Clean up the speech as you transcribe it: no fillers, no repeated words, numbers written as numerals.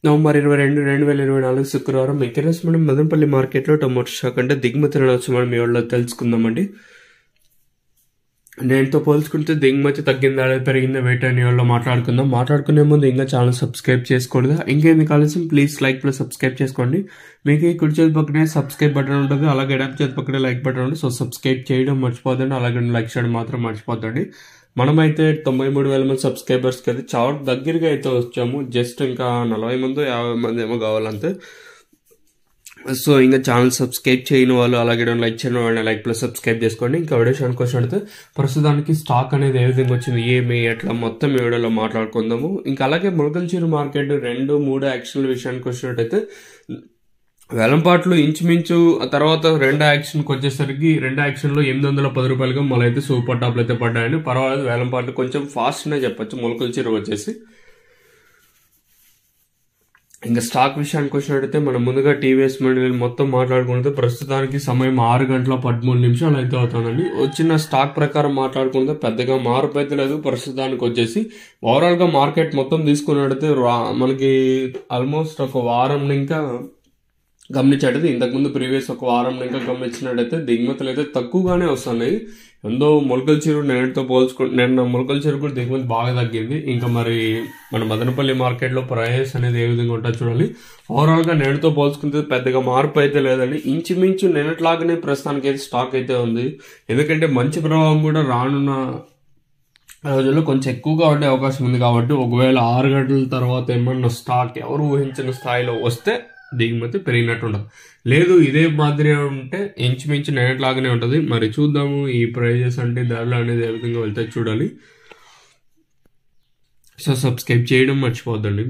November 22, 2024 శుక్రవారం ఈరోజు మనం మదనపల్లి మార్కెట్లో టొమాటో స్టాక్ అంటే దిగుమతులను వచ్చి మనం మీ వాళ్ళలో తెలుసుకుందామండి. నేనుతో పోల్చుకుంటే దిగుమతి తగ్గిందా పెరిగిందా వేట అని వాళ్ళు మాట్లాడుకునే ముందు ఇంకా ఛానల్ సబ్స్క్రైబ్ చేసుకోలేదు. ఇంకేంది కావాల్సిన ప్లీజ్ లైక్ ప్లస్ సబ్స్క్రైబ్ చేసుకోండి. మీకు ఈ కుడి చేతి పక్కనే సబ్స్క్రైబ్ బటన్ ఉంటుంది, అలాగే ఎడమ చేతి పక్కనే లైక్ బటన్ ఉంటుంది. సో సబ్స్క్రైబ్ చేయడం మర్చిపోద్దండి, అలాగే లైక్ చేయడం మాత్రం మర్చిపోద్దండి. మనమైతే 93,000 మంది సబ్స్క్రైబర్స్కి అయితే చాలా దగ్గరగా అయితే వచ్చాము. జస్ట్ ఇంకా 40 మంది 50 మంది ఏమో కావాలంతే. సో ఇంకా ఛానల్ సబ్స్క్రైబ్ చేయని వాళ్ళు, అలాగే లైక్ చేయని వాళ్ళని లైక్ ప్లస్ సబ్స్క్రైబ్ చేసుకోండి. ఇంకా విషయానికి వచ్చినట్టు ప్రస్తుతానికి స్టాక్ అనేది ఏ విధంగా వచ్చింది, ఏమి ఎట్లా మొత్తం ఈ వీడియోలో మాట్లాడుకుందాము. ఇంకా అలాగే మొలకల్చూరు మార్కెట్ 2-3 యాక్షన్ల విషయానికి వచ్చినట్టయితే వేలంపాట్లు ఇంచుమించు ఆ తర్వాత 2 యాక్షన్కి వచ్చేసరికి 2 యాక్షన్లో 810 రూపాయలుగా మళ్ళీ అయితే సూపర్ టాప్లు అయితే పడ్డాయని. పర్వాలేదు, వేలంపాట్లు కొంచెం ఫాస్ట్నే చెప్పచ్చు మొలకల్చూరు వచ్చేసి. ఇంకా స్టాక్ విషయానికి వచ్చినట్టయితే మనం ముందుగా టీవీఎస్ మండలి మొత్తం మాట్లాడుకుంటే ప్రస్తుతానికి సమయం 6 గంటల 13 నిమిషాలు అయితే అవుతుందండి. వచ్చిన స్టాక్ ప్రకారం మాట్లాడుకుంటే పెద్దగా మార్పు అయితే లేదు. ప్రస్తుతానికి వచ్చేసి ఓవరాల్గా మార్కెట్ మొత్తం తీసుకున్నట్టయితే మనకి ఆల్మోస్ట్ ఒక వారం ఇంకా గమనించట్టు ఇంతకుముందు ప్రీవియస్ ఒక వారం ఇంకా గమనించినట్టయితే దిగుమతులు అయితే తక్కువగానే వస్తున్నాయి. ఎంతో మొలకల్చూరు నిన్న మొలకల్చూరు కూడా దిగుమతి బాగా తగ్గింది. ఇంకా మరి మన మదనపల్లి మార్కెట్లో ప్రైస్ అనేది ఏ విధంగా ఉంటుందో చూడాలి. ఓవరాల్గా నేడుతో పోల్చుకుంటే పెద్దగా మార్పు అయితే లేదండి. ఇంచుమించు నిన్నట్లాగానే ప్రస్తుతానికి అయితే స్టాక్ అయితే ఉంది. ఎందుకంటే మంచి ప్రభావం కూడా రానున్న రోజుల్లో కొంచెం ఎక్కువగా ఉండే అవకాశం ఉంది. కాబట్టి ఒకవేళ 6 గంటల తర్వాత ఏమన్నా స్టాక్ ఎవరు ఊహించిన స్థాయిలో వస్తే దిగుమతి పెరిగినట్టు ఉండదు. లేదు ఇదే మాదిరిగా ఉంటే ఇంచుమించు నేనట్లాగానే ఉంటుంది. మరి చూద్దాము ఈ ప్రైజెస్ అంటే ధరలు అనేది ఏ విధంగా వెళ్తే చూడాలి. సో సబ్స్క్రైబ్ చేయడం మర్చిపోద్దండి.